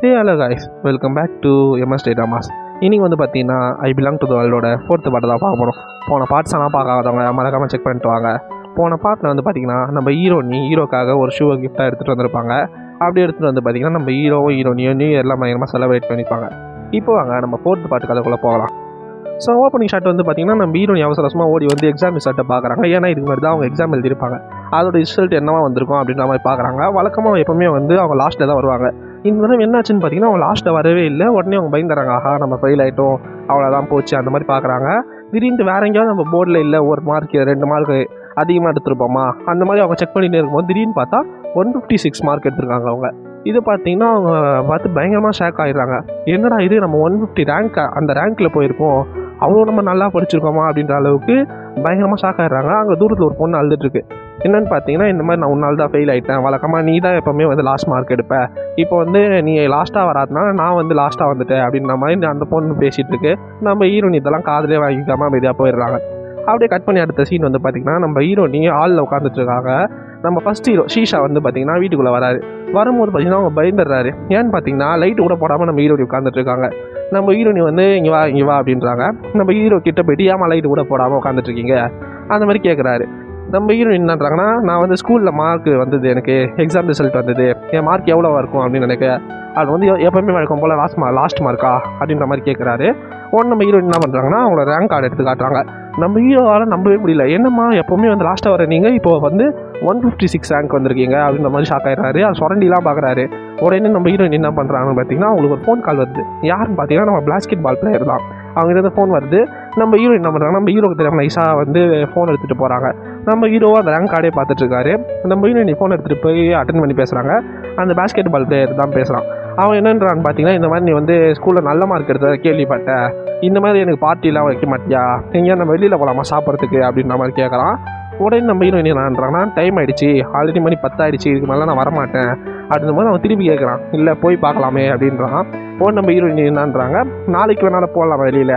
Hello guys, welcome back to MS dramas. இன்றைக்கி வந்து பார்த்தீங்கன்னா ஐ பிலாங் டு த வேர்ல்டோட 4th பார்ட் தான் பார்க்க போகிறோம். போன பார்ட்ஸ் எல்லாம் பார்க்காதவங்க மறக்காமல் செக் பண்ணிட்டு வாங்க. போன பார்ட்டில் வந்து பார்த்திங்கன்னா நம்ம ஹீரோக்காக ஒரு ஷூவை கிஃப்டாக எடுத்துகிட்டு வந்திருப்பாங்க. அப்படி எடுத்துகிட்டு வந்து பார்த்திங்கன்னா நம்ம ஹீரோனியும் நியூ இயர்லாம் பயங்கரமாக செலிப்ரேட் பண்ணிப்பாங்க. இப்போ வாங்க நம்ம 4th பார்ட் கதைக்குள்ளே போகலாம். ஸோ ஓப்பனிங் ஷாட் வந்து பார்த்திங்கன்னா நம்ம ஹீரோனி அவசரமாக ஓடி வந்து எக்ஸாம் ரிசல்ட்டை பார்க்குறாங்க. ஏன்னா இதுக்கு மாதிரி தான் அவங்க எக்ஸாம் எழுதியிருப்பாங்க. அதோட ரிசல்ட் என்னவா வந்திருக்கும் அப்படின்ற மாதிரி பார்க்குறாங்க. வழக்கமாக எப்போவுமே வந்து அவங்க லாஸ்ட்டில் தான் வருவாங்க. இந்த தடவை என்னாச்சுன்னு பார்த்தீங்கன்னா அவங்க லாஸ்ட்டில் வரவே இல்லை. உடனே அவங்க பயந்துறாங்க, ஆஹா நம்ம ஃபெயில் ஆகிட்டோம், அவ்வளோதான் போச்சு அந்த மாதிரி பார்க்குறாங்க. திடீர்னு வேற எங்கேயாவது நம்ம போர்டில் இல்லை, ஒரு மார்க் 2 மார்க் அதிகமாக எடுத்துருப்போமா அந்த மாதிரி அவங்க செக் பண்ணிகிட்டே இருக்கும்போது திடீர்னு பார்த்தா 156 மார்க் எடுத்திருக்காங்க அவங்க. இது பார்த்தீங்கன்னா அவங்க பார்த்து பயங்கரமாக ஷாக் ஆகிடுறாங்க. என்னடா இது, நம்ம 150 ரேங்க் அந்த ரேங்க்கில் போயிருக்கோம், அவ்வளோ நம்ம நல்லா படிச்சிருக்கோமா அப்படின்ற அளவுக்கு பயங்கரமாக ஷாக் ஆகிடுறாங்க. அங்கே தூரத்தில் ஒரு பொண்ணு அழுதுட்டுருக்கு. என்னென்னு பார்த்தீங்கன்னா இந்த மாதிரி நான் உன்னால் தான் ஃபெயில் ஆகிட்டேன், வழக்கமாக நீ தான் எப்போவுமே வந்து லாஸ்ட் மார்க் எடுப்பேன், இப்போ வந்து நீ லாஸ்ட்டாக வராதுனால நான் வந்து லாஸ்ட்டாக வந்துட்டேன் அப்படின்ற மாதிரி அந்த பொண்ணு பேசிகிட்டு இருக்கு. நம்ம ஹீரோனி இதெல்லாம் காதிலே வாங்கிக்காமல் அமைதியாக போயிடுறாங்க. அப்படியே கட் பண்ணி அடுத்த சீன் வந்து பார்த்திங்கன்னா நம்ம ஹீரோனி ஹாலில் உட்காந்துட்ருக்காங்க. நம்ம ஃபஸ்ட் ஹீரோ ஷீஷா வந்து பார்த்திங்கன்னா வீட்டுக்குள்ளே வராரு. வரும்போது பார்த்திங்கன்னா அவங்க பயந்துடுறாரு. ஏன்னு பார்த்தீங்கன்னா லைட்டு கூட போடாமல் நம்ம ஹீரோனி உட்காந்துட்ருக்காங்க. நம்ம ஹீரோனி வந்து இங்கே வா அப்படின்றாங்க. நம்ம ஹீரோ கிட்ட போய்ட்டு ஏமா லைட்டு கூட போடாமல் உட்காந்துட்ருக்கீங்க அந்த மாதிரி கேட்குறாரு. நம்ம ஹீரோயின் என்னன்றாங்கன்னா, நான் வந்து ஸ்கூலில் மார்க் வந்தது, எனக்கு எக்ஸாம் ரிசல்ட் வந்தது, என் மார்க் எவ்வளோவா இருக்கும் அப்படின்னு நினைக்கிறேன், அது வந்து எப்போவுமே வழக்கம் போல் லாஸ்ட் மார்க்கா அப்படின்ற மாதிரி கேட்குறாரு. உடனே நம்ம ஹீரோயின் என்ன பண்ணுறாங்கன்னா அவங்களோட ரேங்க் கார்டு எடுத்து காட்டுறாங்க. நம்ம ஹீரோவால் நம்பவே முடியல. என்னம்மா எப்போவுமே வந்து லாஸ்ட்டாக வர நீங்கள் இப்போ வந்து 156 ரேங்க் வந்திருக்கீங்க அப்படின்ற மாதிரி ஷாக் ஆகிடுறாரு. அது சுரண்டிலாம் பார்க்குறாரு. உடனே நம்ம ஹீரோயின் என்ன பண்ணுறாங்கன்னு பார்த்தீங்கன்னா அவங்களுக்கு ஒரு ஃபோன் கால் வருது. யாருன்னு பார்த்தீங்கன்னா நம்ம பாஸ்கெட் பால் பிளேயர் தான். அவங்க இருந்து ஃபோன் வருது. நம்ம ஹீரோ என்ன பண்ணுறாங்க, நம்ம ஹீரோக்கு தெரியாமல் நைஸாக வந்து ஃபோன் எடுத்துகிட்டு போகிறாங்க. நம்ம ஹீரோவாக அந்த ரேங்க் கார்டே பார்த்துட்ருக்காரு. நம்ம ஹீரோயின் ஃபோன் எடுத்துகிட்டு போய் அட்டன் பண்ணி பேசுகிறாங்க. அந்த பாஸ்கெட் பால் பிளேயர் தான் பேசுகிறான். அவன் என்னன்றான்னு பார்த்தீங்கன்னா, இந்த மாதிரி நீ வந்து ஸ்கூலில் நல்ல மார்க் எடுத்ததை கேள்விப்பட்டேன், இந்த மாதிரி எனக்கு பார்ட்டிலாம் வைக்க மாட்டியா, எங்கேயா நம்ம வெளியில் போகலாமா சாப்பிட்றதுக்கு அப்படின்ற மாதிரி கேட்குறான். உடனே நம்ம ஹீரோயின் என்னன்றாங்கன்னா, டைம் ஆகிடுச்சு, ஆல்ரெடி மணி 10 ஆகிடுச்சு, இதுக்கு மேலே நான் வரமாட்டேன் அப்படின்ற போது அவன் திருப்பி கேட்குறான். இல்லை போய் பார்க்கலாமே அப்படின்றான். உடனே நம்ம ஹீரோயின் என்னன்றாங்க, நாளைக்கு வேணாலும் போகலாம் வெளியில்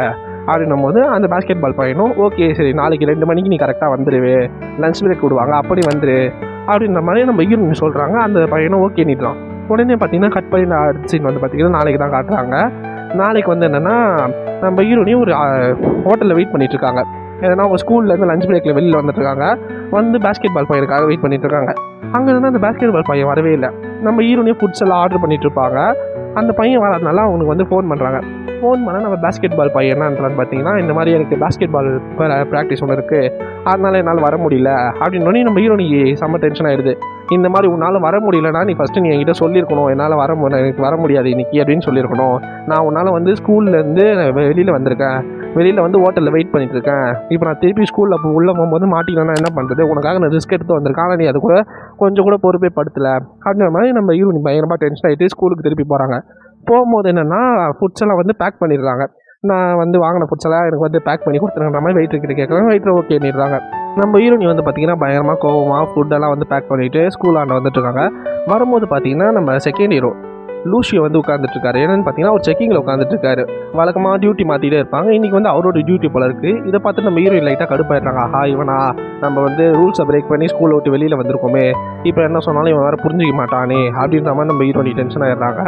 அப்படின்னும் போது அந்த பாஸ்கெட் பால் பையனும் ஓகே சரி நாளைக்கு 2 மணிக்கு நீ கரெக்டாக வந்துடுவே, லன்ச் பிரேக் விடுவாங்க அப்படி வந்துரு அப்படின்ற மாதிரி நம்ம ஹீரோயின் சொல்கிறாங்க. அந்த பையனும் ஓகே நீட்டான். உடனே பார்த்தீங்கன்னா கட் பண்ணி அடுத்த சீன் வந்து பார்த்திங்கன்னா நாளைக்கு தான் காட்டுறாங்க. நாளைக்கு வந்து என்னென்னா நம்ம ஹீரோனையும் ஒரு ஹோட்டலில் வெயிட் பண்ணிகிட்ருக்காங்க. ஏன்னா அவங்க ஸ்கூல்லேருந்து லஞ்ச் பிரேக்கில் வெளியில் வந்துட்டுருக்காங்க. வந்து பாஸ்கெட் பால் பையனுக்காக வெயிட் பண்ணிகிட்ருக்காங்க. அங்கே இருந்தால் அந்த பாஸ்கெட் பால் பையன் வரவே இல்லை. நம்ம ஹீரோனையும் ஃபுட்ஸ் எல்லாம் ஆர்டர் பண்ணிகிட்ருப்பாங்க. அந்த பையன் வராதனால அவனுக்கு வந்து ஃபோன் பண்ணுறாங்க. ஃபோன் பண்ணால் நம்ம பாஸ்கெட் பால் பையன் என்னன்றான்னு பார்த்தீங்கன்னா, இந்த மாதிரி எனக்கு பாஸ்கெட் பால் ப்ராக்டிஸ் ஒன்று இருக்குது, அதனால என்னால் வர முடியல அப்படின்னோடனே நம்ம ஹீரோனிக்கு செம்ம டென்ஷன் ஆகிடுது. இந்த மாதிரி உன்னால் வர முடியலன்னா நீ ஃபஸ்ட்டு நீ என்கிட்ட சொல்லியிருக்கணும், என்னால் எனக்கு வர முடியாது இன்றைக்கி அப்படின்னு சொல்லியிருக்கணும். நான் உன்னால் வந்து ஸ்கூல்லேருந்து வெளியில் வந்திருக்கேன், வெளியில் வந்து ஹோட்டலில் வெயிட் பண்ணிட்டுருக்கேன், இப்போ நான் திருப்பி ஸ்கூலில் உள்ளே போகும்போது மாட்டிக்கலன்னா என்ன பண்ணுறது, உனக்காக நான் ரிஸ்க் எடுத்து வந்திருக்கேன், ஆனால் நீ அது கூட கொஞ்சம் கூட பொறுப்பே படுத்தலை அப்படின்ற மாதிரி நம்ம ஹீரோனி பயங்கரமாக டென்ஷன் ஆகிட்டு ஸ்கூலுக்கு திருப்பி போகிறாங்க. போகும்போது என்னென்னா ஃபுட்ஸ் எல்லாம் வந்து பேக் பண்ணிடுறாங்க. நான் வந்து வாங்கின ஃபுட்ஸ் எல்லாம் எனக்கு வந்து பேக் பண்ணி கொடுத்துருங்கிற மாதிரி வெயிட்டர்கிட்ட கேட்குறாங்க. வெயிட்டர் ஓகே பண்ணிடுறாங்க. நம்ம ஹீரோனி வந்து பார்த்திங்கன்னா பயங்கரமாக கோவமாக ஃபுட்டெல்லாம் வந்து பேக் பண்ணிவிட்டு ஸ்கூல் ஆண்ட வந்துட்டுருக்காங்க. வரும்போது பார்த்திங்கன்னா நம்ம செகண்ட் ஹீரோ லூஷியோ வந்து உட்காந்துட்ருக்காரு. என்னென்னு பார்த்தீங்கன்னா ஒரு செக்கிங்கில் உட்காந்துட்ருக்காரு. வழக்கமாக டியூட்டி மாற்றிட்டே இருப்பாங்க. இன்றைக்கி வந்து அவரோட டியூட்டி போல இருக்குது. இதை பார்த்து நம்ம ஹீரோயின் லைட்டாக கடுப்பாயிடுறாங்க. ஆஹா இவனா, நம்ம வந்து ரூல்ஸை பிரேக் பண்ணி ஸ்கூலை விட்டு வெளியில் வந்திருக்கோமே, இப்போ என்ன சொன்னாலும் இவன் வேறு புரிஞ்சிக்க மாட்டானே அப்படின்ற மாதிரி நம்ம ஹீரோனி டென்ஷன் ஆகிடுறாங்க.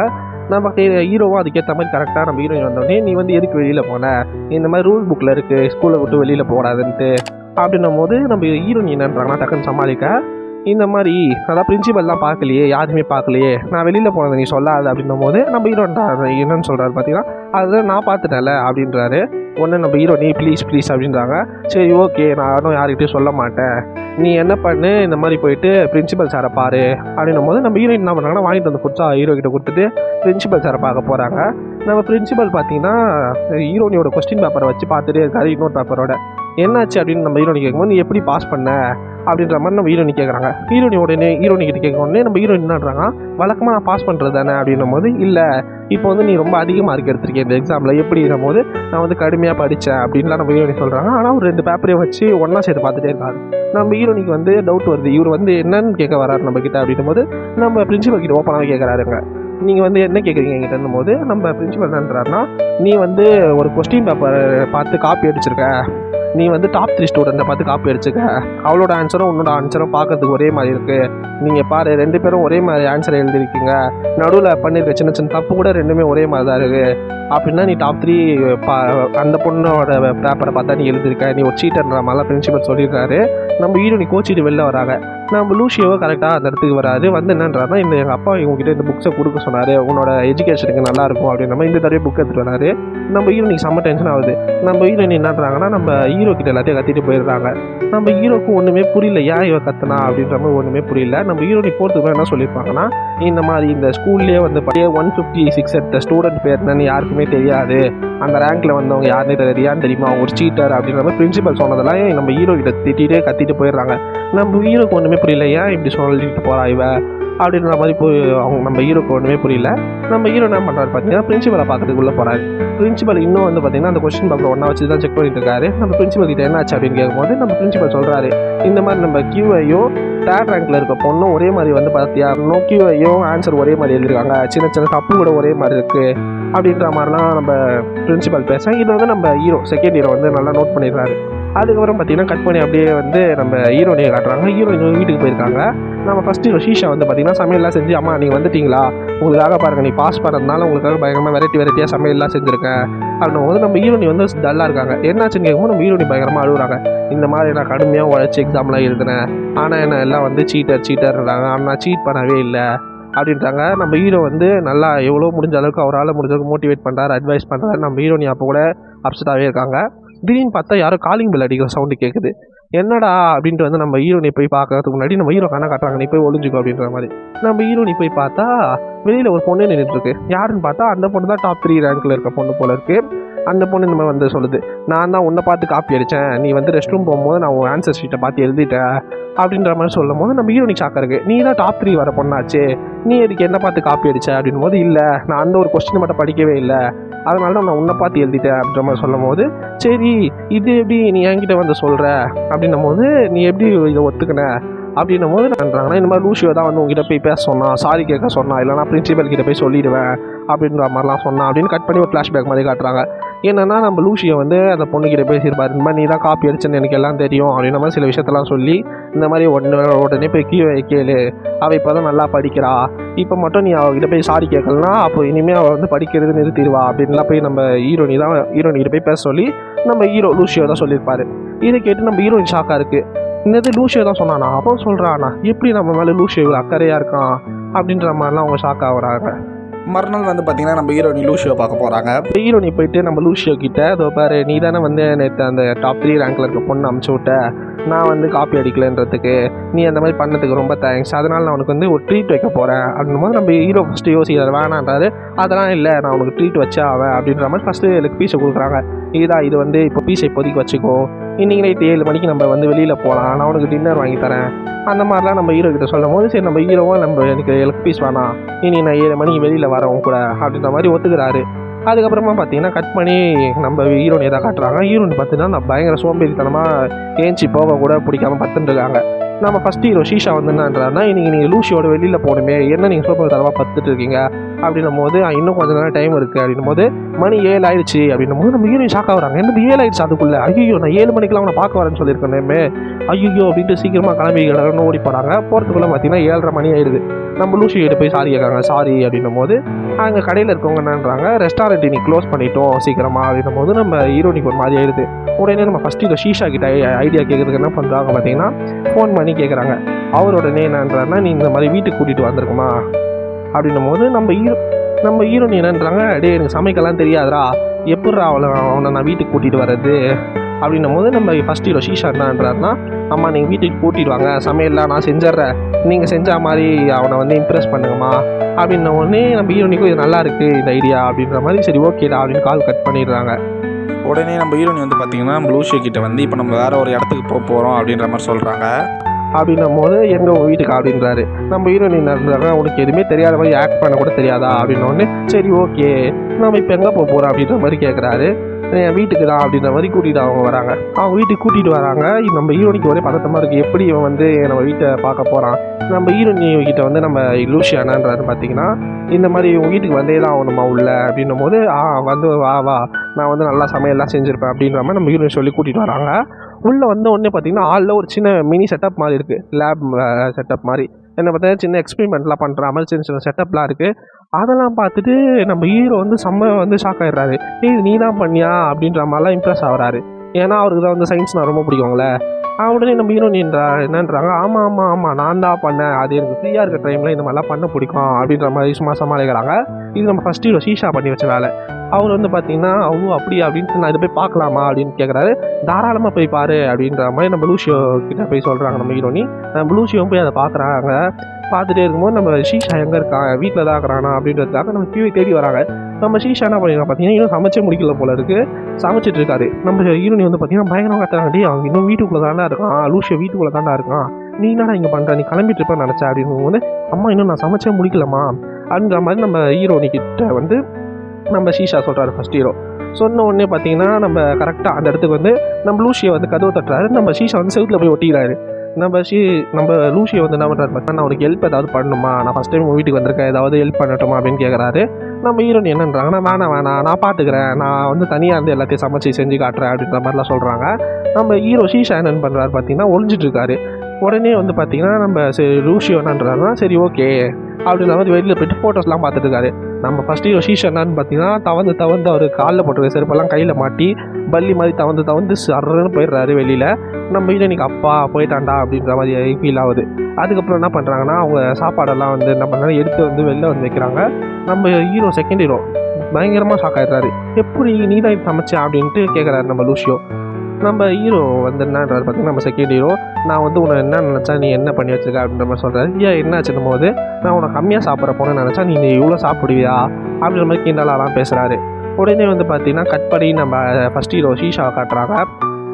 நம்ம ஹீரோவும் அதுக்கேற்ற மாதிரி கரெக்டாக நம்ம ஹீரோயின் வந்தோடனே நீ வந்து எதுக்கு வெளியில் போன, இந்த மாதிரி ரூல் புக்கில் இருக்குது ஸ்கூலை விட்டு வெளியில் போடாதுன்ட்டு அப்படின்னும் போது நம்ம ஹீரோயின் என்னன்றாங்கன்னா டக்குன்னு சமாளிக்க, இந்த மாதிரி அதான் பிரின்சிபல்லாம் பார்க்கலையே, யாருமே பார்க்கலையே, நான் வெளியில் போனதை நீ சொல்லாது அப்படின்னும் போது நம்ம ஹீரோன்டா என்னன்னு சொல்கிறாரு பார்த்தீங்கன்னா, அதுதான் நான் பார்த்துட்டேன்ல அப்படின்றாரு. ஒன்று நம்ம ஹீரோ நீ ப்ளீஸ் அப்படின்றாங்க. சரி ஓகே நான் யார்கிட்டையும் சொல்ல மாட்டேன், நீ என்ன பண்ணு இந்த மாதிரி போயிட்டு பிரின்சிபல் சாரை பாரு அப்படின்னும் போது நம்ம ஹீரோயின் என்ன பண்ணுறாங்கன்னா வாங்கிட்டு வந்து ஃபுட்ஸா ஹீரோ கிட்ட கொடுத்துட்டு பிரின்சிபல் சாரை பார்க்க போகிறாங்க. நம்ம பிரின்சிபல் பார்த்தீங்கன்னா ஹீரோனியோட கொஸ்டின் பேப்பரை வச்சு பார்த்துட்டே இருக்காரு. இன்னொரு பேப்பரோட என்னாச்சு அப்படின்னு நம்ம ஹீரோனி கேட்கும்போது நீ எப்படி பாஸ் பண்ண அப்படின்ற மாதிரி நம்ம ஹீரோனி கேட்குறாங்க. ஹீரோனி கிட்ட கேட்க உடனே நம்ம ஹீரோயின் என்னன்றாங்க, வழக்கமாக நான் பாஸ் பண்ணுறது தானே அப்படின்னும் போது இல்லை இப்போ வந்து நீ ரொம்ப அதிக மார்க் எடுத்திருக்கேன் இந்த எக்ஸாமில் எப்படின்னும் போது நான் வந்து கடுமையாக படித்தேன் அப்படின்லாம் நம்ம ஹீரோனி சொல்கிறாங்க. ஆனால் ஒரு 2 பேப்பரையும் வச்சு ஒன்றா சேர்த்து பார்த்துட்டே இருக்காரு. நம்ம ஹீரோனிக்கு வந்து டவுட் வருது, இவர் வந்து என்னன்னு கேட்க வராரு நம்ம கிட்ட அப்படின்னும் போது நம்ம பிரின்சிபல் கிட்ட ஓப்பனாக கேட்குறாருங்க. நீங்கள் வந்து என்ன கேட்குறீங்க என்கிட்டன்னும் போது நம்ம பிரின்சிபல் என்னன்றாருன்னா, நீ வந்து ஒரு கொஸ்டின் பேப்பரை பார்த்து காப்பி அடிச்சிருக்க, நீ வந்து டாப் 3 ஸ்டூடெண்ட்டை பார்த்து காப்பி அடிச்சுக்க. அவளோட ஆன்சரும் உன்னோட ஆன்சரும் பார்க்கறதுக்கு ஒரே மாதிரி இருக்குது. நீங்கள் பாரு 2 பேரும் ஒரே மாதிரி ஆன்சரை எழுதிருக்கீங்க. நடுவில் பண்ணியிருக்க சின்ன சின்ன தப்பு கூட 2மே ஒரே மாதிரி தான் இருக்குது. அப்படின்னா நீ டாப் 3 அந்த பொண்ணோட பேப்பரை பார்த்தா நீ எழுதிருக்க, நீ ஒரு சீட்டர்ன்ற மாதிரிலாம் பிரின்சிபல் சொல்லியிருக்காரு. நம்ம ஹீரோனி கோச்சிட்டு வெளில வராங்க. நம்ம லூஷியோவை கரெக்டாக அந்த இடத்துக்கு வராது. வந்து என்னன்றாருன்னா, இந்த எங்கள் அப்பா இவங்ககிட்ட இந்த புக்ஸை கொடுக்க சொன்னார், உன்னோட எஜுகேஷனுக்கு நல்லாயிருக்கும் அப்படின்ற மாதிரி இந்த தடவை புக் எடுத்துகிட்டு வராரு. நம்ம ஹீரோனிக்கு செம்ம டென்ஷன் ஆகுது. நம்ம ஹீரோனி என்னன்றாங்கன்னா, நம்ம ஹீரோ கிட்ட எல்லாத்தையும் கத்திட்டு போயிடுறாங்க. நம்ம ஹீரோக்கு ஒன்றுமே புரியல, ஏன் இவன் கத்துனா அப்படின்ற மாதிரி ஒன்றுமே புரியல. நம்ம ஹீரோனி போகிறதுக்கு என்ன சொல்லியிருப்பாங்கன்னா, இந்த மாதிரி இந்த ஸ்கூல்லேயே வந்து 156 எடுத்த ஸ்டூடெண்ட் பேர் என்னன்னு யாருக்குமே தெரியாது, அந்த ரேங்க்கில் வந்தவங்க யாருன்னே தெரியாது, ஏன் தெரியுமா அவங்க ஒரு சீட்டர் அப்படின்ற மாதிரி பிரின்சிபல் சொன்னதெல்லாம் நம்ம ஹீரோ கிட்ட திட்டிகிட்டே கத்திட்டு போயிடுறாங்க. நம்ம ஹீரோக்கு ஒன்றுமே புரியல, ஏன் இப்படி சொல்லிட்டு போகிறா இவ அப்படின்ற மாதிரி போய் அவங்க நம்ம ஹீரோக்கு ஒன்றுமே புரியல. நம்ம ஹீரோ என்ன பண்ணுறாரு பார்த்தீங்கன்னா, பிரின்சிபலை பார்க்கறதுக்குள்ளே போகிறாரு. பிரின்சிபல் இன்னும் வந்து பார்த்தீங்கன்னா அந்த கொஸ்டின் பேப்பர் ஒன்றா வச்சு தான் செக் பண்ணிட்டு இருக்காரு. நம்ம பிரின்சிபல் கிட்ட என்ன ஆச்சு அப்படின்னு கேட்கும்போது நம்ம பிரின்சிபல் சொல்கிறாரு, இந்த மாதிரி நம்ம கியூஐயும் 3rd ரேங்க்கில் இருக்க பொண்ணும் ஒரே மாதிரி வந்து பார்த்தியா, கியூஐயும் ஆன்சர் ஒரே மாதிரி எழுதிருக்காங்க, சின்ன சின்ன தப்பு கூட ஒரே மாதிரி இருக்குது அப்படின்ற மாதிரிலாம் நம்ம பிரின்சிபல் பேச இதை வந்து நம்ம ஹீரோ செகண்ட் ஹீரோ வந்து நல்லா நோட் பண்ணிடுறாரு. அதுக்கப்புறம் பார்த்தீங்கன்னா கட் பண்ணி அப்படியே வந்து நம்ம ஹீரோனியை காட்டுறாங்க. ஹீரோயின் வீட்டுக்கு போயிருக்காங்க. நம்ம ஃபஸ்ட்டு ஹீரோ ஷீஷா வந்து பார்த்திங்கன்னா சமையல்லாம் செஞ்சு, அம்மா நீங்கள் வந்துட்டீங்களா, உங்களுக்காக பாருங்கள், நீ பாஸ் பண்ணதுனால உங்களுக்காக பயங்கரமாக வெரைட்டியாக சமையல்லாம் செஞ்சுருக்கேன் அப்படின்னும் போது நம்ம ஹீரோனி வந்து டல்லாக இருக்காங்க. என்னாச்சுன்னு கேட்கும்போது நம்ம ஹீரோனி பயங்கரமாக அழுகுறாங்க. இந்த மாதிரி நான் கடுமையாக உழைச்சி எக்ஸாம்லாம் எழுதினேன், ஆனால் என்ன எல்லாம் வந்து சீட்டர்ன்றாங்க, ஆனால் நான் சீட் பண்ணவே இல்லை அப்படின்றாங்க. நம்ம ஹீரோ வந்து நல்லா எவ்வளோ முடிஞ்ச அளவுக்கு அவரால் முடிஞ்ச அளவுக்கு மோட்டிவேட் பண்ணுறாரு, அட்வைஸ் பண்ணுறாரு. நம்ம ஹீரோனி அப்போ கூட அப்செட்டாகவே இருக்காங்க. திடீர்னு பார்த்தா யாரோ காலிங் பெல் அடிக்கிற சவுண்டு கேட்குது. என்னடா அப்படின்ட்டு வந்து நம்ம ஹீரோனி போய் பார்க்கறதுக்கு முன்னாடி நம்ம ஹீரோ கண்ணை காட்டுறாங்க, நீ போய் ஒளிஞ்சிக்கோ அப்படின்ற மாதிரி. நம்ம ஹீரோனி போய் பார்த்தா வெளியில் ஒரு பொண்ணு நின்றுட்டுருக்கு. யாருன்னு பார்த்தா அந்த பொண்ணு தான் டாப் 3 ரேங்க்கில் இருக்க பொண்ணு போல இருக்குது. அந்த பொண்ணு இந்த மாதிரி வந்து சொல்லுது, நான் தான் உன்னை பார்த்து காப்பி அடித்தேன், நீ வந்து ரெஸ்ட் ரூம் போகும்போது நான் உன் ஆன்சர் ஷீட்டை பார்த்து எழுதிட்டேன் அப்படின்ற மாதிரி சொல்லும் போது நம்ம ஹீரோனிக் ஷாக்காக இருக்குது. நீ தான் டாப் 3 வர பொண்ணாச்சு, நீ எதுக்கு என்ன பார்த்து காப்பி அடித்த அப்படின் போது, இல்லை நான் அந்த ஒரு கொஸ்டின் மட்டும் படிக்கவே இல்லை, அதனால தான் நான் உன்னை பார்த்து எழுதிட்டேன் அப்படின்ற மாதிரி சொல்லும் போது, சரி இது எப்படி நீ என்கிட்ட வந்து சொல்கிற அப்படின்னும் போது, நீ எப்படி இதை ஒத்துக்கின அப்படின்னும் போது என்னன்றாங்கன்னா, இந்த மாதிரி லூஷியோ தான் வந்து உங்ககிட்ட போய் பேச சொன்னான், சாரி கேட்க சொன்னான், இல்லைனா பிரின்சிபல் கிட்ட போய் சொல்லிடுவேன் அப்படின்ற மாதிரிலாம் சொன்னான் அப்படின்னு கட் பண்ணி ஒரு ஃப்ளாஷ்பேக் மாதிரி காட்டுறாங்க. என்னென்னா நம்ம லூஷியோ வந்து அந்த பொண்ணுக்கிட்ட பேசியிருப்பாரு, இந்த மாதிரி நீ தான் காப்பி அடிச்சுன்னு எனக்கு எல்லாம் தெரியும் அப்படின்ற மாதிரி சில விஷயத்தெல்லாம் சொல்லி, இந்த மாதிரி உடனே போய் கேளு, அவள் இப்போ தான் நல்லா படிக்கிறா, இப்போ மட்டும் நீ அவகிட்ட போய் சாரி கேட்கலனா அப்போ இனிமேல் அவள் வந்து படிக்கிறது நிறுத்திடுவா அப்படின்லாம் போய் நம்ம ஹீரோனிகிட்ட போய் பேச சொல்லி நம்ம ஹீரோ லூஷியோ தான் சொல்லியிருப்பாரு. இதை கேட்டு நம்ம ஹீரோயின் ஷாக்காக இருக்குது. இந்த லூஷியோ தான் சொன்னானா, அப்போ சொல்கிறானா எப்படி நம்ம மேலே லூஷியோ இவ்வளோ அக்கறையாக இருக்கான் அப்படின்ற மாதிரிலாம் அவங்க ஷாக் ஆகுறாங்க. மறுநாள் வந்து பார்த்திங்கன்னா நம்ம ஹீரோனி லூஷியோ பார்க்க போகிறாங்க. ஹீரோனி போயிட்டு நம்ம லூஷியோ கிட்ட, அதோ பாரு நீ தானே வந்து நேற்று அந்த டாப் 3 ரேங்க்கில் இருக்க பொண்ணு அமுச்சு விட்ட, நான் வந்து காப்பி அடிக்கலைன்றதுக்கு, நீ அந்த மாதிரி பண்ணதுக்கு ரொம்ப தேங்க்ஸ், அதனால் நான் உனக்கு வந்து ஒரு ட்ரீட் வைக்க போகிறேன் அப்படின்னும் போது நம்ம ஹீரோ ஃபஸ்ட்டு யோசிக்கிறார், வேணான்றாரு. அதெல்லாம் இல்லை நான் உனக்கு ட்ரீட் வச்சா அவன் அப்படின்ற மாதிரி ஃபஸ்ட்டு எனக்கு பீஸை கொடுக்குறாங்க. இது வந்து இப்போ பீஸை இப்போதைக்கு வச்சுக்கோ, இன்றைக்கி நைட்டு 7 மணிக்கு நம்ம வந்து வெளியில் போகலாம், நான் உனக்கு டின்னர் வாங்கி தரேன் அந்த மாதிரிலாம் நம்ம ஹீரோ கிட்ட சொல்லும் போது, சரி நம்ம ஹீரோவும் நம்ம எனக்கு பீஸ் வேணாம், இனி நான் 7 மணிக்கு வெளியில் வரவும் கூட அப்படின்ற மாதிரி ஒத்துக்கிறாரு. அதுக்கப்புறமா பார்த்தீங்கன்னா கட் பண்ணி நம்ம ஹீரோனி எதாவது காட்டுறாங்க. ஹீரோனி பார்த்தீங்கன்னா நான் பயங்கர சோம்பேறித்தனமாக ஏஞ்சி போக கூட பிடிக்காமல் பத்துட்டுருக்காங்க. நம்ம ஃபஸ்ட் ஹீரோ ஷீஷா வந்து என்னன்றாருன்னா, இன்றைக்கி நீங்கள் லூஷியோட வெளியில் போகணுமே, என்ன நீங்கள் சோம்பேறித்தனமாக பத்துட்டு இருக்கீங்க அப்படின்னும் போது, இன்னும் கொஞ்சம் நேரம் டைம் இருக்குது அப்படின்னும் போது, மணி 7 ஆயிடுச்சு அப்படின்னும் போது நம்ம ஹீரோயின் ஷாக் ஆகுறாங்க. என்னது 7 ஆயிடுச்சு அதுக்குள்ளே, ஐயோ நான் 7 மணிக்கெலாம் அவனை பார்க்க வரேன்னு சொல்லியிருக்கேனே, ஐயோ அப்படின்ட்டு சீக்கிரமாக கிளம்பி ஓடி போகிறாங்க. போகிறதுக்குள்ளே பார்த்தீங்கன்னா 7:30 மணி ஆயிடுது. நம்ம லூஷியோட போய் சாரி கேட்காங்க. சாரி அப்படின்னும் போது அங்கே கடையில் இருக்கவங்க என்னன்றாங்க, ரெஸ்டாரண்ட் இன்னைக்கு க்ளோஸ் பண்ணிட்டோம் சீக்கிரமாக அப்படின்னும் போது நம்ம ஹீரோனிக்கு ஒரு மாதிரி ஆயிடுது. உடனே நம்ம ஃபஸ்ட்டு இந்த ஷீஷா கிட்ட ஐடியா கேட்குறதுக்கு என்ன பண்ணுறாங்க பார்த்தீங்கன்னா, ஃபோன் பண்ணி கேட்குறாங்க. அவர் உடனே என்னன்றாருன்னா, நீ இந்த மாதிரி வீட்டுக்கு கூட்டிகிட்டு வந்திருக்குமா அப்படின்னும் போது நம்ம ஹீரோனி என்னன்றாங்க, டே எனக்கு சமைக்கலாம் தெரியாதுரா, எப்பட்றா அவனை நான் வீட்டுக்கு கூட்டிகிட்டு வர்றது அப்படின்னும் போது நம்ம ஃபஸ்ட் ஹீரோ ஷீஷா என்னன்றாருன்னா, அம்மா நீங்கள் வீட்டுக்கு கூட்டிகிட்டு வாங்க, சமையல்லாம் நான் செஞ்சிட்றேன், நீங்கள் செஞ்ச மாதிரி அவனை வந்து இம்ப்ரெஸ் பண்ணுங்கம்மா அப்படின்ன உடனே நம்ம ஹீரோனிக்கும் இது நல்லா இருக்குது இந்த ஐடியா அப்படின்ற மாதிரி, சரி ஓகேடா அப்படின்னு கால் கட் பண்ணிடுறாங்க. உடனே நம்ம ஹீரோனி வந்து பார்த்திங்கன்னா நம்ம லூஷியோ கிட்ட வந்து இப்போ நம்ம வேறு ஒரு இடத்துக்கு போகிறோம் அப்படின்ற மாதிரி சொல்கிறாங்க. அப்படின்னும் போது எங்கள் வீட்டுக்கு அப்படின்றாரு. நம்ம ஹீரோயின் இருந்தாங்க, உனக்கு எதுவுமே தெரியாத மாதிரி ஆக்ட் பண்ண கூட தெரியாதா அப்படின்னோடனே, சரி ஓகே நம்ம இப்போ எங்கே போகிறோம் அப்படின்ற மாதிரி கேட்குறாரு. என் வீட்டுக்கு தான் அப்படின்ற மாதிரி கூட்டிகிட்டு அவங்க வராங்க. அவங்க வீட்டுக்கு கூட்டிகிட்டு வராங்க. நம்ம ஹீரோனிக்கு ஒரே பதட்டமாக இருக்குது, எப்படி இவன் வந்து நம்ம வீட்டை பார்க்க போகிறான். நம்ம ஹீரோனி கிட்ட வந்து நம்ம லூசியானான்றது பார்த்தீங்கன்னா, இந்த மாதிரி உங்கள் வீட்டுக்கு வந்தே தான் ஆகணுமா உள்ள அப்படின்னும் போது, வந்து வா வா நான் வந்து நல்லா சமையல்லாம் செஞ்சுருப்பேன் அப்படின்ற மாதிரி நம்ம ஹீரோயின் சொல்லி கூட்டிகிட்டு வராங்க. உள்ளே வந்த உடனே பார்த்தீங்கன்னா ஹாலில் ஒரு சின்ன மினி செட்டப் மாதிரி இருக்குது, லேப் செட்டப் மாதிரி. என்ன பார்த்தீங்கன்னா சின்ன எக்ஸ்பெரிமெண்ட்லாம் பண்ணுற மாதிரி சின்ன சின்ன செட்டப்லாம் இருக்குது. அதெல்லாம் பார்த்துட்டு நம்ம ஹீரோ வந்து செம்ம வந்து ஷாக் ஆகிடுறாரு. ஏய் நீ தான் பண்ணியா அப்படின்ற மாதிரிலாம் இம்ப்ரெஸ் ஆகிறாரு. ஏன்னா அவருக்கு தான் வந்து சயின்ஸ்னால் ரொம்ப பிடிக்குங்களே. உடனே நம்ம ஹீரோயின்றா என்னன்றாங்க, ஆமாம் ஆமாம் ஆமாம் நான் தான் பண்ணேன், அது எனக்கு ஃப்ரீயாக இருக்க டைமில் இந்த மாதிரிலாம் பண்ண பிடிக்கும் அப்படின்ற மாதிரி சும்மா சமாளிக்கிறாங்க. இது நம்ம ஃபஸ்ட் ஹீரோ ஷீஷா பண்ணி வச்ச வேலை. அவர் வந்து பார்த்தீங்கன்னா அப்படியா அப்படின்ட்டு நான் இதை போய் பார்க்கலாமா அப்படின்னு கேட்குறாரு. தாராளமாக போய் பாரு அப்படின்ற மாதிரி நம்ம லூசியோ கிட்ட போய் சொல்கிறாங்க நம்ம ஹீரோனி. நம்ம லூசியோவும் போய் அதை பார்க்குறாங்க. பார்த்துட்டே இருக்கும்போது நம்ம ஷீஷா எங்கே இருக்கான், வீட்டில் தான் இருக்கிறானா அப்படின்றதுக்காக நம்ம கியூவை தேடி வராங்க. நம்ம ஷீஷா என்ன பண்ணிருக்கான் பார்த்தீங்கன்னா, இன்னும் சமைச்சே முடிக்கல போல இருக்குது, சமைச்சிட்டு இருக்காரு. நம்ம ஹீரோனி வந்து பார்த்தீங்கன்னா பயங்கரமாக கத்துறாங்க, அவங்க இன்னும் வீட்டுக்குள்ளே தாண்டா இருக்கான், லூசியோ வீட்டுக்குள்ளே தாண்டா இருக்கான், நீ என்னடா இங்கே பண்ணுற, நீ கிளம்பிட்டு இருப்பேன்னு நினச்சா அப்படின்னும் போது, அம்மா இன்னும் நான் சமைச்சே முடிக்கலம்மா அப்படின்ற மாதிரி நம்ம ஹீரோனி கிட்ட வந்து நம்ம ஷீஷா சொல்கிறாரு ஃபஸ்ட் ஹீரோ. சொன்ன உடனே பார்த்தீங்கன்னா நம்ம கரெக்டாக அந்த இடத்துக்கு வந்து நம்ம லூசியை வந்து கதவை தட்டுறாரு. நம்ம ஷீஷா வந்து செவுத்தில் போய் ஒட்டிக்கிறாரு. நம்ம லூசியை வந்து என்ன பண்ணுறாரு பார்த்தா, நான் உனக்கு ஹெல்ப் ஏதாவது பண்ணணுமா, நான் ஃபஸ்ட் டைம் வீட்டுக்கு வந்திருக்கேன், ஏதாவது ஹெல்ப் பண்ணட்டுமா அப்படின்னு கேட்குறாரு. நம்ம ஹீரோயின் என்னன்றாங்கன்னா, வேணாம் நான் பார்த்துக்கிறேன், நான் வந்து தனியாக இருந்து எல்லாத்தையும் சமைச்சு செஞ்சு காட்டுறேன் அப்படின்ற மாதிரிலாம் சொல்கிறாங்க. நம்ம ஹீரோ ஷீஷா என்னென்னு பண்ணுறாரு பார்த்தீங்கன்னா, ஒழிஞ்சிட்டு இருக்காரு. உடனே வந்து பார்த்தீங்கன்னா நம்ம லூசியோ என்னன்றாருன்னா சரி ஓகே அப்படின்ற மாதிரி வெளியில் போய்ட்டு ஃபோட்டோஸ்லாம் பார்த்துட்டு இருக்காரு. நம்ம ஃபஸ்ட் ஹீரோ ஷீஷா என்னன்னு பார்த்தீங்கன்னா, தவந்து அவர் காலில் போட்டு செருப்பெல்லாம் கையில் மாட்டி பள்ளி மாதிரி தவந்து சர்றன்னு போயிடுறாரு வெளியில். நம்ம ஹீரோனிக்கு அப்பா போயிட்டாண்டா அப்படின்ற மாதிரி ஃபீல் ஆகுது. அதுக்கப்புறம் என்ன பண்ணுறாங்கன்னா, அவங்க சாப்பாடெல்லாம் வந்து என்ன பண்ணுறாங்க எடுத்து வந்து வெளில வந்து வைக்கிறாங்க. நம்ம ஹீரோ செகண்ட் ஹீரோ பயங்கரமாக ஷாக் ஆகிடுறாரு. எப்படி நீ தான் இது சமைச்சேன் அப்படின்ட்டு கேட்குறாரு நம்ம லூசியோ. நம்ம ஹீரோ வந்து என்னன்றாரு பார்த்தீங்கன்னா, நம்ம செகண்ட் ஹீரோ, நான் வந்து உன்னை என்ன நினச்சா நீ என்ன பண்ணி வச்சிருக்க அப்படின்ற மாதிரி சொல்கிறாரு. ஏன் என்ன ஆச்சுன்னும் போது, நான் உன்னை கம்மியாக சாப்பிட்ற போனேன்னு நினச்சா நீ இவ்வளோ சாப்பிடுவியா அப்படின்ற மாதிரி கிண்டலாலாம் பேசுகிறாரு. உடனே வந்து பார்த்தீங்கன்னா கட் பண்ணி நம்ம ஃபஸ்ட் ஹீரோ ஷீஷாவை காட்டுறாங்க.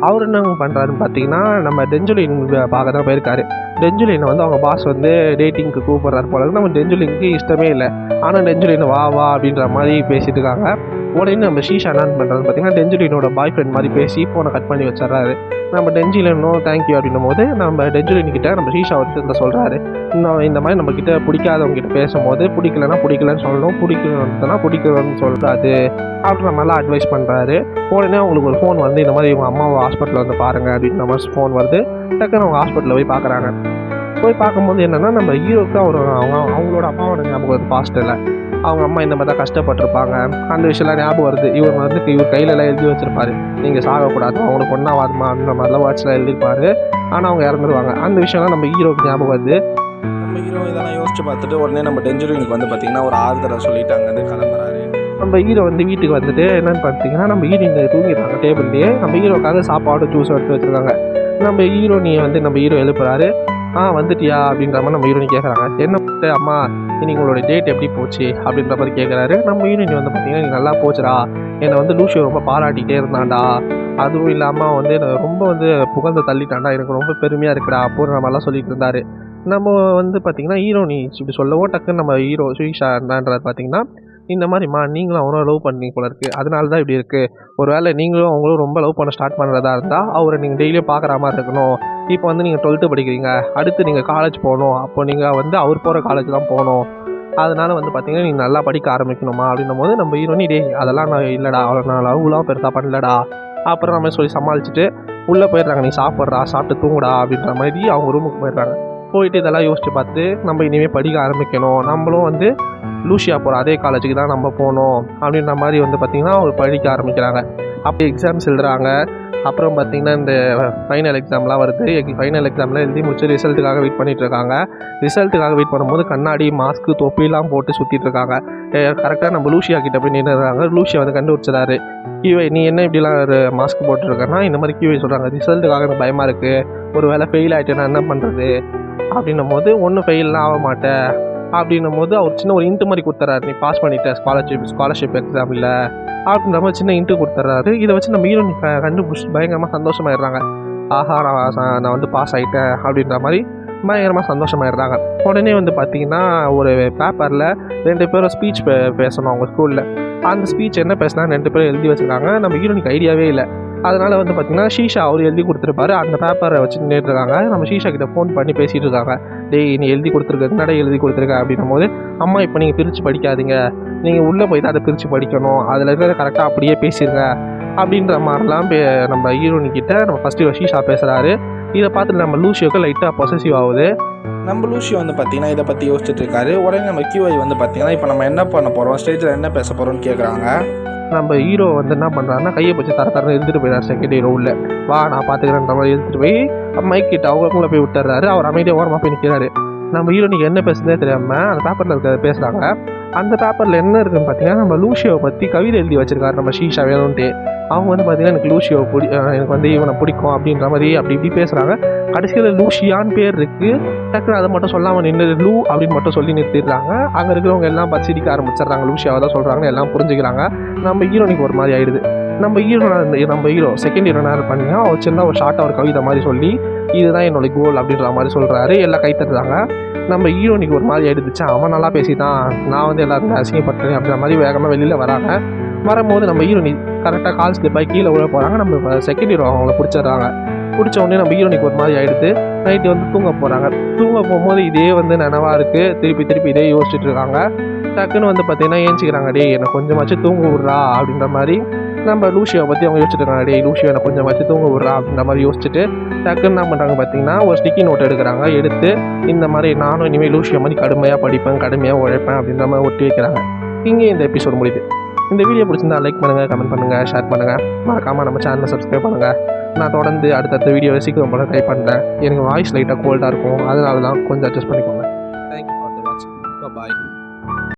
அவர் என்ன பண்ணுறாருன்னு பார்த்தீங்கன்னா, நம்ம டெஞ்சுலின் பார்க்க தான் போயிருக்காரு. டெஞ்சுலினை வந்து அவங்க பாஸ் வந்து டேட்டிங்க்கு கூப்பிட்றாரு போல. நம்ம டெஞ்சுலினுக்கு இஷ்டமே இல்லை, ஆனால் டெஞ்சுலின் வா வா அப்படின்ற மாதிரி பேசிட்டு இருக்காங்க. உடனே நம்ம ஷீஷா என்ன பண்ணுறாருன்னு பார்த்தீங்கன்னா, டெஞ்சுலினோட பாய் ஃப்ரெண்ட் மாதிரி பேசி ஃபோனை கட் பண்ணி வச்சிடறாரு. நம்ம டெஞ்சுலினும் தேங்க்யூ அப்படின்னும் போது நம்ம டெஞ்சுலின்கிட்ட நம்ம ஷீஷா வந்து சொல்கிறாரு, இந்த மாதிரி நம்மக்கிட்ட பிடிக்காதவங்ககிட்ட பேசும்போது பிடிக்கலன்னு சொல்லணும், பிடிக்கணும்னா பிடிக்கலன்னு சொல்கிறாது அப்படின்ற மாதிரிலாம் அட்வைஸ் பண்ணுறாரு. உடனே அவங்களுக்கு ஒரு ஃபோன் வந்து இந்த மாதிரி இவங்க அம்மாவை ஹாஸ்பிட்டலில் வந்து பாருங்கள் அப்படின்ற மாதிரி ஃபோன் வருது. டக்குன்னு அவங்க ஹாஸ்பிட்டலில் போய் பார்க்குறாங்க. போய் பார்க்கும்போது என்னென்னா, நம்ம ஹீரோக்கு அவங்களோட அம்மாவோட ஞாபகம் வருது. பாஸ்ட்டில் அவங்க அம்மா இந்த மாதிரி தான் கஷ்டப்பட்டிருப்பாங்க, அந்த விஷயம்லாம் ஞாபகம் வருது. இவர் கையிலலாம் எழுதி வச்சுருப்பாரு, நீங்கள் சாகக்கூடாது, அவங்களுக்கு ஒன்றாவாதுமா அப்படின்ற மாதிரிலாம் வாட்சில் எழுதியிருப்பாரு. ஆனால் அவங்க இறந்துருவாங்க. அந்த விஷயம்லாம் நம்ம ஹீரோக்கு ஞாபகம் வருது. நம்ம ஹீரோ இதெல்லாம் யோசிச்சு பார்த்துட்டு உடனே நம்ம டெஞ்சுலினுக்கு வந்து பார்த்திங்கன்னா ஒரு ஆறுதலை சொல்லிட்டு அங்கேருந்து கிளம்புறாரு. நம்ம ஹீரோ வந்து வீட்டுக்கு வந்துட்டு என்னென்னு பார்த்தீங்கன்னா, நம்ம ஹீரோயினை தூங்கிடுறாங்க டேபிள்லேயே. நம்ம ஹீரோக்காக சாப்பாடு ஜூஸ் எடுத்து வச்சுருக்காங்க. நம்ம ஹீரோனியை வந்து நம்ம ஹீரோ எழுப்புறாரு. வந்துட்டியா அப்படின்ற மாதிரி நம்ம ஹீரோனி கேட்குறாங்க. என்ன அம்மா இன்னைக்கு உங்களோட டேட் எப்படி போச்சு அப்படின்ற மாதிரி கேட்குறாரு. நம்ம ஹீரோனி வந்து பார்த்தீங்கன்னா, நீ நல்லா போச்சுடா, என்னை வந்து லூசியோ ரொம்ப பாராட்டிகிட்டே இருந்தான்டா, அதுவும் இல்லாமல் வந்து என்னை ரொம்ப வந்து புகழ்ந்து தள்ளிட்டான்டா, எனக்கு ரொம்ப பெருமையாக இருக்குடா அப்படின்ற மாதிரிலாம் சொல்லிட்டு இருந்தார். நம்ம வந்து பார்த்திங்கன்னா ஹீரோனி இப்படி சொல்லவோ டக்குன்னு நம்ம ஹீரோ ஷீஷா என்னன்றது பார்த்திங்கன்னா, இந்த மாதிரிம்மா நீங்களும் அவரும் லவ் பண்ணி போல இருக்குது, அதனால தான் இப்படி இருக்குது, ஒரு வேளை நீங்களும் அவங்களும் ரொம்ப லவ் பண்ண ஸ்டார்ட் பண்ணுறதா இருந்தால் அவரை நீங்கள் டெய்லியும் பார்க்குற மாதிரி இருக்கணும். இப்போ வந்து நீங்கள் 12th படிக்கிறீங்க, அடுத்து நீங்கள் காலேஜ் போகணும், அப்போ நீங்கள் வந்து அவர் போகிற காலேஜ் தான் போகணும், அதனால் வந்து பார்த்திங்கன்னா நீங்கள் நல்லா படிக்க ஆரம்பிக்கணுமா அப்படின்னும் போது நம்ம ஹீரோனி அதெல்லாம் நான் இல்லைடா, அவளை நான் லவ்லாம் பெருசாக பண்ணலடா அப்புறம் நம்ம சொல்லி சமாளிச்சுட்டு உள்ளே போயிடுறாங்க. நீ சாப்பிட்டு தூங்குடா அப்படின்ற மாதிரி அவங்க ரூமுக்கு போயிடுறாங்க. போயிட்டு இதெல்லாம் யோசிச்சு பார்த்து நம்ம இனிமேல் படிக்க ஆரம்பிக்கணும், நம்மளும் வந்து லூசியா போகிற அதே காலேஜுக்கு தான் நம்ம போகணும் அப்படின்ற மாதிரி வந்து பார்த்திங்கன்னா அவர் படிக்க ஆரம்பிக்கிறாங்க. அப்போ எக்ஸாம்ஸ் எழுதுறாங்க. அப்புறம் பார்த்திங்கன்னா இந்த ஃபைனல் எக்ஸாம்லாம் வருது. ஃபைனல் எக்ஸாம்லாம் எழுதி முடிச்சு ரிசல்ட்டுக்காக வெயிட் பண்ணிகிட்ருக்காங்க. ரிசல்ட்டுக்காக வெயிட் பண்ணும்போது கண்ணாடி மாஸ்க்கு தொப்பிலாம் போட்டு சுற்றிட்டு இருக்காங்க. கரெக்டாக நம்ம லூசியா கிட்ட போய் நின்றுறாங்க. லூசியா வந்து கண்டுபிடிச்சதாரு. கியூவை நீ என்ன இப்படிலாம் ஒரு மாஸ்க் போட்டுருக்கேன்னா இந்த மாதிரி கியூவை சொல்கிறாங்க, ரிசல்ட்டுக்காக எனக்கு பயமாக இருக்குது, ஒரு வேளை ஃபெயில் ஆகிட்டேன்னா என்ன பண்ணுறது அப்படின்னும் போது, ஒன்றும் ஃபெயிலாம் ஆக மாட்டேன் அப்படின்னும் போது அவர் சின்ன ஒரு இன்ட்டு மாதிரி கொடுத்துறாரு, நீ பாஸ் பண்ணிட்டேன் ஸ்காலர்ஷிப் எக்ஸாமில் அப்படின்ற மாதிரி சின்ன இன்ட்டு கொடுத்துட்றாரு. இதை வச்சு நம்ம ஹீரோயின் கண்டுபிடிச்சி பயங்கரமாக சந்தோஷமாயிடுறாங்க. ஆஹா நான் வந்து பாஸ் ஆகிட்டேன் அப்படின்ற மாதிரி பயங்கரமாக சந்தோஷமாயிடுறாங்க. உடனே வந்து பார்த்திங்கன்னா ஒரு பேப்பரில் 2 பேரும் ஸ்பீச் பேசணும் அவங்க ஸ்கூலில். அந்த ஸ்பீச் என்ன பேசினா 2 பேரும் எழுதி வச்சுருக்காங்க. நம்ம ஹீரோனுக்கு ஐடியாவே இல்லை. அதனால் வந்து பார்த்திங்கன்னா ஷீஷா அவர் எழுதி கொடுத்துருப்பாரு. அந்த பேப்பரை வச்சு நின்றுட்டுருக்காங்க. நம்ம ஷீஷா கிட்ட ஃபோன் பண்ணி பேசிகிட்டு இருக்காங்க. டேய் நீ எழுதி கொடுத்துருக்க, என்னடா எழுதி கொடுத்துருக்க அப்படின்னும் போது, அம்மா இப்போ நீங்கள் பிரித்து படிக்காதீங்க, நீங்கள் உள்ளே போய் தான் அதை பிரித்து படிக்கணும், அதில் இருக்கிறத கரெக்டாக அப்படியே பேசிடுங்க அப்படின்ற மாதிரிலாம் நம்ம ஹீரோனிக்கிட்ட நம்ம ஃபஸ்ட்டு ஷீஷா பேசுகிறாரு. இதை பார்த்துட்டு நம்ம லூஷியோக்கு லைட்டாக பொசசிவ் ஆகுது. நம்ம லூஷியோ வந்து பார்த்திங்கன்னா இதை பற்றி யோசிச்சுட்டு இருக்காரு. உடனே நம்ம கியூஐ வந்து பார்த்திங்கன்னா இப்போ நம்ம என்ன பண்ண போகிறோம், ஸ்டேஜில் என்ன பேச போகிறோம்னு கேட்குறாங்க. நம்ம ஹீரோ வந்து என்ன பண்ணுறாருன்னா கையை பிடிச்சி தரன்னு எடுத்துகிட்டு போயிடார் செகண்ட் ஹீரோ உள்ள. வா நான் பார்த்துக்கிறேன்ற மாதிரி எடுத்துகிட்டு போய் மைக் கிட்ட அவங்களுக்குள்ளே போய் விட்டுறாரு. அவர் அமைதியாக ஓரமாக போய் நிற்கிறாரு. நம்ம ஹீரோனிக்கு என்ன பேசுறதே தெரியாமல் அந்த பேப்பரில் இருக்கிறத பேசுகிறாங்க. அந்த பேப்பரில் என்ன இருக்குன்னு பார்த்தீங்கன்னா நம்ம லூஷியோவை பற்றி கவிதை எழுதி வச்சிருக்காரு நம்ம ஷீஷா வேணும்ன்ட்டு. அவங்க வந்து பார்த்தீங்கன்னா எனக்கு லூஷியோ எனக்கு வந்து இவனை பிடிக்கும் அப்படின்ற மாதிரி அப்படி இப்படி பேசுகிறாங்க. கடைசியில் லூஷியான்னு பேர் இருக்குது. டக்குன்னு அதை மட்டும் சொல்லாமல் நின்று லூ அப்படின்னு மட்டும் சொல்லி நிறுத்திடுறாங்க. அங்கே இருக்கிறவங்க எல்லாம் பார்த்து சிரிக்க ஆரம்பிச்சிடுறாங்க. லூஷியாவை தான் சொல்கிறாங்கன்னு எல்லாம் புரிஞ்சுக்கிறாங்க. நம்ம ஹீரோனிக்கு ஒரு மாதிரி ஆயிடுது. நம்ம ஹீரோ செகண்ட் ஹீரோ என்ன பண்ணிங்கன்னா ஒரு சின்ன ஒரு ஷார்ட்டாக ஒரு கவிதை மாதிரி சொல்லி இதுதான் என்னோட கோல் அப்படின்ற மாதிரி சொல்கிறாரு. எல்லாம் கை தட்டுறாங்க. நம்ம ஹீரோனிக்கு ஒரு மாதிரி ஆயிடுச்சு. அவன் நல்லா பேசிட்டான், நான் வந்து எல்லாருமே அசிங்கப்பட்டேன் அப்படின்ற மாதிரி வேகமாக வெளியில் வராங்க. வரும்போது நம்ம ஹீரோனி கரெக்டாக கால் ஸ்லிப் ஆகி கீழே விழ போகிறாங்க. நம்ம செகண்ட் ஹீரோ அவங்கள பிடிச்சிடுறாங்க. பிடிச்ச உடனே நம்ம ஹீரோனிக்கு ஒரு மாதிரி ஆகிடுது. நைட்டு வந்து தூங்க போகிறாங்க. தூங்க போகும்போது இதே வந்து நினைவாக இருக்குது. திருப்பி இதே யோசிச்சுட்டு இருக்காங்க. டக்குன்னு வந்து பார்த்தீங்கன்னா ஏஞ்சிக்கிறாங்க. டே என்னை கொஞ்சமாச்சும் தூங்க விட்றா அப்படின்ற மாதிரி நம்ம லூஷியோவை பற்றி அவங்க யோசிச்சுட்டு இருக்காங்க. டே லூஷியோ என்னை கொஞ்சமாச்சும் தூங்க விட்றா அப்படின்ற மாதிரி யோசிச்சுட்டு டக்குன்னு என்ன பண்ணுறாங்க பார்த்தீங்கன்னா ஒரு ஸ்டிக்கி நோட் எடுக்கிறாங்க. எடுத்து இந்த மாதிரி நானும் இனிமேல் லூஷியோ மாதிரி கடுமையாக படிப்பேன், கடுமையாக உழைப்பேன் அப்படின்ற மாதிரி ஒட்டி வைக்கிறாங்க. இங்கே இந்த எபிசோட் முடியுது. இந்த வீடியோ பிடிச்சிருந்தா லைக் பண்ணுங்கள், கமெண்ட் பண்ணுங்கள், ஷேர் பண்ணுங்கள். மறக்காமல் நம்ம சேனலை சப்ஸ்கிரைப் பண்ணுங்கள். நான் தொடர்ந்து அடுத்தடுத்த வீடியோவை சீக்கிரம் போட ட்ரை பண்ணுறேன். எனக்கு வாய்ஸ் லைட்டாக கோல்டாக இருக்கும், அதனால தான் கொஞ்சம் அட்ஜஸ்ட் பண்ணிக்கோங்க.